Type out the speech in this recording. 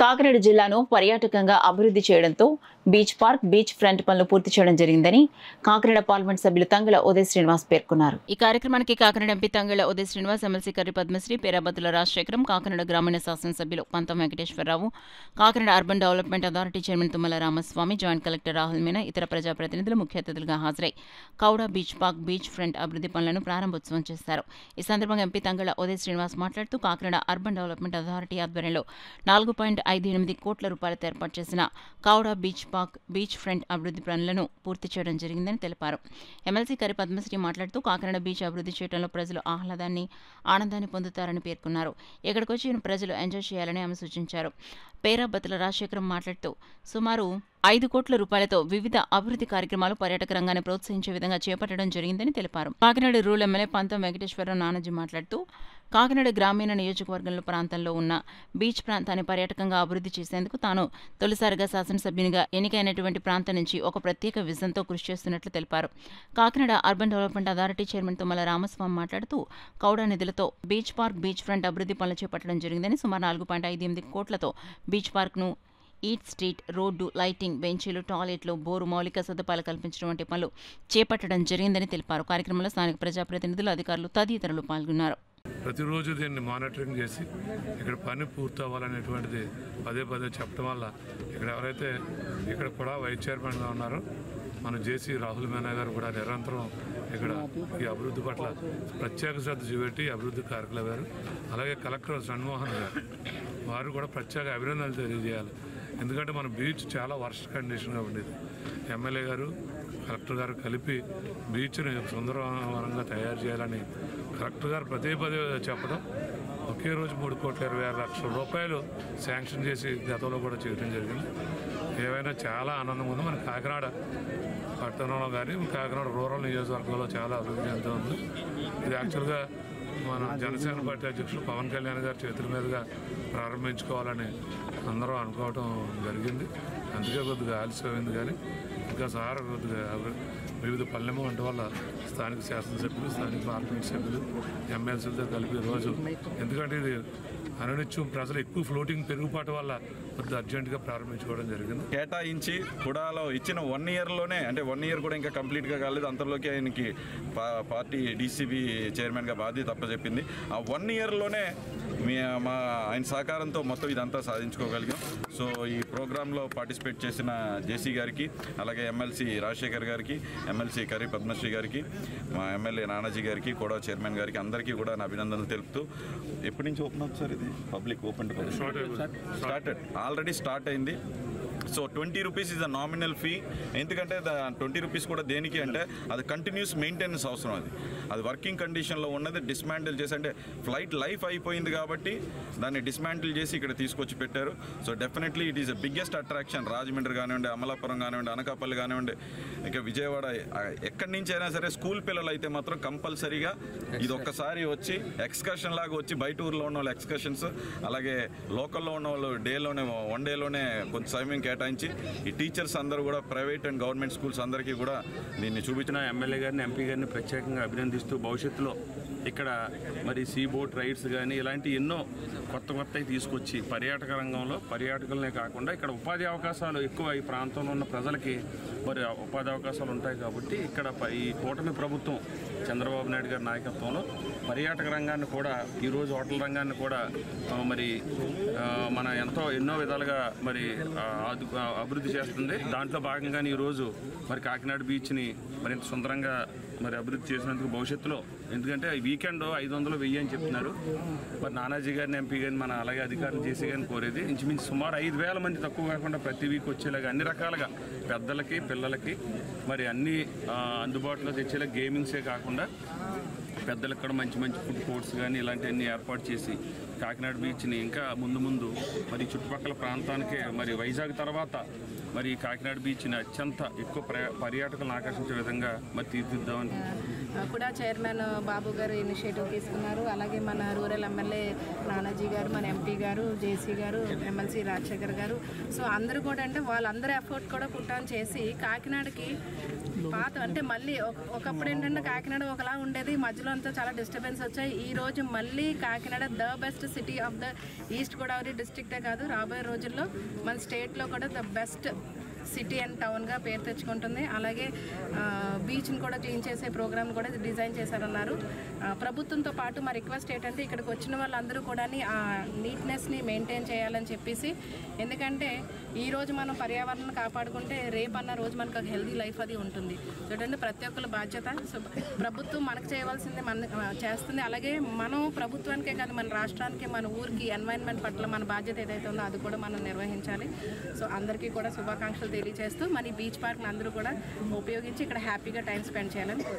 కాకినాడ జిల్లాను పర్యాటకంగా అభివృద్ధి చేయడంతో బీచ్ పార్క్, బీచ్ ఫ్రంట్ పనులు పూర్తి చేయడం జరిగిందని కాకినాడ పార్లమెంట్ సభ్యులు తంగెళ్ల ఉదయ్ శ్రీనివాస్ పేర్కొన్నారు. ఈ కార్యక్రమానికి కాకినాడ ఎంపీ తంగెళ్ల ఉదయ్ శ్రీనివాస్, ఎమ్మెల్సీ కర్రి పద్మశ్రీ, పేరాబత్తుల రాజశేఖరం, కాకినాడ గ్రామీణ శాసనసభ్యులు Pantham Venkateswararao, Kakinada urban development authority chairman Tummala Ramaswamy, joint collector Rahul Meena, ఇతర ప్రజాప్రతినిధులు ముఖ్య అతిథులుగా హాజరై KAUDA beach park, beach front అభివృద్ధి పనులను ప్రారంభోత్సవం చేశారు. ఈ సందర్భంగా ఎంపీ తంగెళ్ల ఉదయ్ శ్రీనివాస్ మాట్లాడుతూ కాకినాడ అర్బన్ డెవలప్మెంట్ అథారిటీ ఆధ్వర్యంలో 4.58 కోట్ల రూపాయలతో ఏర్పాటు చేసిన కౌడా బీచ్ పార్క్, బీచ్ ఫ్రంట్ అభివృద్ధి పనులను పూర్తి చేయడం జరిగిందని తెలిపారు. ఎమ్మెల్సీ కర్రి పద్మశ్రీ మాట్లాడుతూ కాకినాడ బీచ్ అభివృద్ధి చేయడంలో ప్రజలు ఆనందాన్ని పొందుతారని పేర్కొన్నారు. ఇక్కడికి వచ్చిన ప్రజలు ఎంజాయ్ చేయాలని ఆమె సూచించారు. పేరాబత్తుల రాజశేఖరం మాట్లాడుతూ సుమారు 5 కోట్ల రూపాయలతో వివిధ అభివృద్ధి కార్యక్రమాలు పర్యాటక రంగాన్ని ప్రోత్సహించే విధంగా చేపట్టడం జరిగిందని తెలిపారు. కాకినాడ రూరల్ ఎమ్మెల్యే పంతం వెంకటేశ్వరరావు నానాజీ మాట్లాడుతూ కాకినాడ గ్రామీణ నియోజకవర్గంలో ప్రాంతంలో ఉన్న బీచ్ ప్రాంతాన్ని పర్యాటకంగా అభివృద్ధి చేసేందుకు తాను తొలిసారిగా శాసనసభ్యునిగా ఎన్నికైనటువంటి ప్రాంతం నుంచి ఒక ప్రత్యేక విజన్తో కృషి చేస్తున్నట్లు తెలిపారు. Kakinada urban development authority chairman Tummala Ramaswamy మాట్లాడుతూ కౌడా నిధులతో బీచ్ పార్క్, బీచ్ ఫ్రంట్ అభివృద్ధి పనులు చేపట్టడం జరిగిందని సుమారు 4.58 కోట్లతో బీచ్ పార్క్ను ఈట్ స్ట్రీట్, రోడ్డు, లైటింగ్, బెంచీలు, టాయిలెట్లు, బోరు మౌలిక సదుపాయాలు కల్పించడం వంటి పనులు చేపట్టడం జరిగిందని తెలిపారు. కార్యక్రమంలో స్థానిక ప్రజాప్రతినిధులు, అధికారులు తదితరులు పాల్గొన్నారు. ప్రతిరోజు దీన్ని మానిటరింగ్ చేసి ఇక్కడ పని పూర్తి అవ్వాలనేటువంటిది పదే చెప్పడం వల్ల ఇక్కడ ఎవరైతే ఇక్కడ కూడా వైస్ చైర్మన్గా ఉన్నారో మన జేసీ రాహుల్ మీనా గారు కూడా నిరంతరం ఇక్కడ ఈ అభివృద్ధి పట్ల ప్రత్యేక శ్రద్ధ చూపెట్టి అభివృద్ధి కార్యక్రమాలు, అలాగే కలెక్టర్ షణ్మోహన్ గారు వారు కూడా ప్రత్యేక అభినందనలు తెలియజేయాలి. ఎందుకంటే మన బీచ్ చాలా వర్స్ట్ కండిషన్గా ఉండేది. ఎమ్మెల్యే గారు, కలెక్టర్ గారు కలిపి బీచ్ని సుందరవనంగా తయారు చేయాలని కలెక్టర్ గారు పదే చెప్పడం, ఒకే రోజు 3,26,00,000 రూపాయలు శాంక్షన్ చేసి గతంలో కూడా చేయడం జరిగింది. ఏవైనా చాలా ఆనందంగా ఉంది. మన కాకినాడ పట్టణంలో కానీ కాకినాడ రూరల్ నియోజకవర్గంలో చాలా అభివృద్ధి చెందుతూ ఉంది. ఇది యాక్చువల్గా మన జనసేన పార్టీ అధ్యక్షులు పవన్ కళ్యాణ్ గారి చేతుల మీదుగా ప్రారంభించుకోవాలని అందరూ అనుకోవడం జరిగింది. అందుకే కొద్దిగా ఆలస్యమైంది. కానీ ఇంకా సార్ కొద్దిగా వివిధ పనులేమో వంటి వల్ల స్థానిక శాసనసభ్యులు, స్థానిక పార్లమెంట్ సభ్యులు, ఎమ్మెల్సీలతో కలిపి రోజు, ఎందుకంటే ఇది అనునిత్యం ప్రజలు ఎక్కువ ఫ్లోటింగ్ పెరుగుబాటు వల్ల కొద్దిగా అర్జెంటుగా ప్రారంభించుకోవడం జరిగింది. కేటాయించి కుడాలో ఇచ్చిన 1 ఇయర్లోనే, అంటే 1 ఇయర్ కూడా ఇంకా కంప్లీట్గా కాలేదు, అంతలోకి ఆయనకి పార్టీ డీసీబీ చైర్మన్గా బాధ్యత అప్పచెప్పింది. ఆ 1 ఇయర్లోనే ఆయన సహకారంతో మొత్తం ఇదంతా సాధించుకోగలిగాం. సో ఈ ప్రోగ్రాంలో పార్టిసిపేట్ చేసిన జేసీ గారికి, అలాగే ఎమ్మెల్సీ రాజశేఖర్ గారికి, ఎమ్మెల్సీ కర్రి పద్మశ్రీ గారికి, మా ఎమ్మెల్యే నానాజీ గారికి, కూడా చైర్మన్ గారికి అందరికీ కూడా నా అభినందనలు తెలుపుతూ, ఎప్పటి నుంచి ఓపెన్ అవుతుంది సార్ ఇది? Public open to public started, already start అయింది. So 20 rupees is the nominal fee. ఎందుకంటే 20 రూపీస్ కూడా దేనికి అంటే అది కంటిన్యూస్ మెయింటెనెన్స్ అవసరం. అది వర్కింగ్ కండిషన్లో ఉన్నది డిస్మాంటిల్ చేసి, అంటే ఫ్లైట్ లైఫ్ అయిపోయింది కాబట్టి దాన్ని డిస్మాంటిల్ చేసి ఇక్కడ తీసుకొచ్చి పెట్టారు. So definitely it is the biggest attraction. Rajahmundry కానివ్వండి, అమలాపురం కానివ్వండి, అనకాపల్లి కానివ్వండి, ఇక విజయవాడ, ఎక్కడి నుంచి అయినా సరే స్కూల్ పిల్లలు అయితే మాత్రం కంపల్సరీగా ఇది ఒక్కసారి వచ్చి ఎక్స్కర్షన్ లాగా వచ్చి, బయట ఊర్లో ఉన్న వాళ్ళు ఎక్స్కర్షన్స్, అలాగే లోకల్లో ఉన్న వాళ్ళు డేలోనే, 1 డేలోనే కొంచెం సమయం కేటాయించి ఈ టీచర్స్ అందరూ కూడా ప్రైవేట్ అండ్ గవర్నమెంట్ స్కూల్స్ అందరికీ కూడా దీన్ని చూపించిన ఎమ్మెల్యే గారిని, ఎంపీ గారిని ప్రత్యేకంగా అభినందిస్తూ భవిష్యత్తులో ఇక్కడ మరి సీ బోట్ రైడ్స్ కానీ ఇలాంటి ఎన్నో కొత్తవి తీసుకొచ్చి పర్యాటక రంగంలో పర్యాటకులనే కాకుండా ఇక్కడ ఉపాధి అవకాశాలు ఎక్కువ, ఈ ప్రాంతంలో ఉన్న ప్రజలకి మరి ఉపాధి అవకాశాలు ఉంటాయి. కాబట్టి ఇక్కడ ఈ కూటమి ప్రభుత్వం చంద్రబాబు నాయుడు గారి నాయకత్వంలో పర్యాటక రంగాన్ని కూడా, ఈరోజు హోటల్ రంగాన్ని కూడా మరి మన ఎన్నో విధాలుగా మరి అభివృద్ధి చేస్తుంది. దాంట్లో భాగంగానే ఈరోజు మరి కాకినాడ బీచ్ని మరింత సుందరంగా మరి అభివృద్ధి చేసినందుకు భవిష్యత్తులో, ఎందుకంటే వీకెండ్ 500, 1000 అని చెప్తున్నారు. మరి నానాజీ గారిని, ఎంపీ గారిని, మన అలాగే అధికారులు జేసీ గారిని కోరేది ఇంచుమించు సుమారు 5,000 మంది తక్కువ కాకుండా ప్రతి వీక్ వచ్చేలాగా అన్ని రకాలుగా పెద్దలకి, పిల్లలకి మరి అన్ని అందుబాటులో తెచ్చేలా, గేమింగ్సే కాకుండా పెద్దలకు కూడా మంచి ఫుడ్ కోర్ట్స్ కానీ ఇలాంటివన్నీ ఏర్పాటు చేసి కాకినాడ బీచ్ని ఇంకా ముందు మరి చుట్టుపక్కల ప్రాంతానికే, మరి వైజాగ్ తర్వాత మరి కాకినాడ బీచ్ని అత్యంత ఎక్కువ పర్యాటకులను ఆకర్షించే విధంగా మరి తీర్చిదిద్దామని కూడా చైర్మన్ బాబు గారు ఇనిషియేటివ్ తీసుకున్నారు. అలాగే మన రూరల్ ఎమ్మెల్యే నానాజీ గారు, మన ఎంపీ గారు, జేసీ గారు, ఎమ్మెల్సీ రాజశేఖర్ గారు, సో అందరూ కూడా అంటే వాళ్ళందరూ ఎఫర్ట్ కూడా పుట్టాన్ చేసి కాకినాడకి పాత, అంటే మళ్ళీ ఒకప్పుడు ఏంటంటే కాకినాడ ఒకలా ఉండేది, మధ్యలో అంతా చాలా డిస్టర్బెన్స్ వచ్చాయి. ఈ రోజు మళ్ళీ Kakinada the best city of the east Godavari డిస్ట్రిక్టే కాదు, రాబోయే రోజుల్లో మన స్టేట్లో కూడా ద బెస్ట్ సిటీ అండ్ టౌన్గా పేరు తెచ్చుకుంటుంది. అలాగే బీచ్ని కూడా క్లీన్ చేసే ప్రోగ్రామ్ కూడా డిజైన్ చేశారన్నారు. ప్రభుత్వంతో పాటు మా రిక్వెస్ట్ ఏంటంటే ఇక్కడికి వచ్చిన వాళ్ళందరూ కూడా ఆ నీట్నెస్ని మెయింటైన్ చేయాలని చెప్పేసి, ఎందుకంటే ఈరోజు మనం పర్యావరణాన్ని కాపాడుకుంటే రేపన్న రోజు మనకు ఒక హెల్దీ లైఫ్ అది ఉంటుంది. చూడండి, ప్రతి ఒక్కరి బాధ్యత. సో ప్రభుత్వం మనకు చేయవలసింది మన చేస్తుంది. అలాగే మనం ప్రభుత్వానికే కాదు, మన రాష్ట్రానికి, మన ఊరికి ఎన్వైరన్మెంట్ పట్ల మన బాధ్యత ఏదైతే ఉందో అది కూడా మనం నిర్వహించాలి. సో అందరికీ కూడా శుభాకాంక్షలు తెలియజేస్తూ మన బీచ్ పార్క్ని అందరూ కూడా ఉపయోగించి ఇక్కడ హ్యాపీగా టైం స్పెండ్ చేయాలని